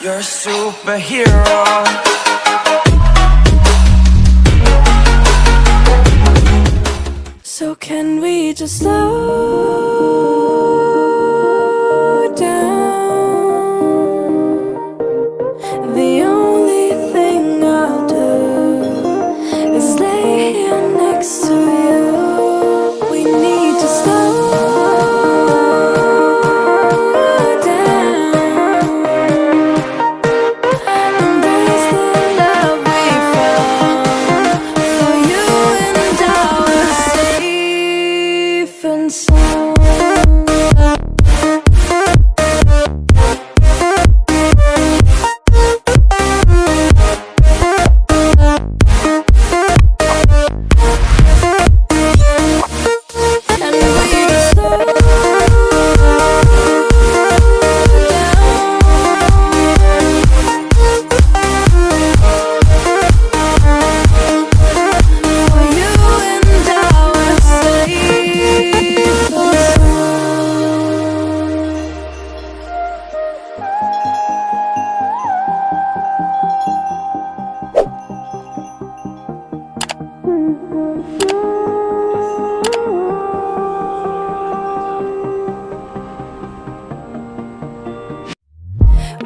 You're a superhero. So can we just slow down? The only thing I'll do is lay here next to you. We need to slow down. Embrace the love we found. For you and I were safe and sound.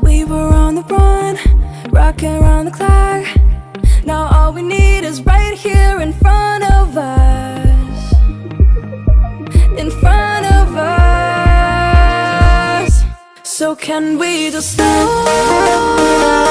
We were on the run, rocking around the clock. Now all we need is right here in front of us. In front of us. So can we just slow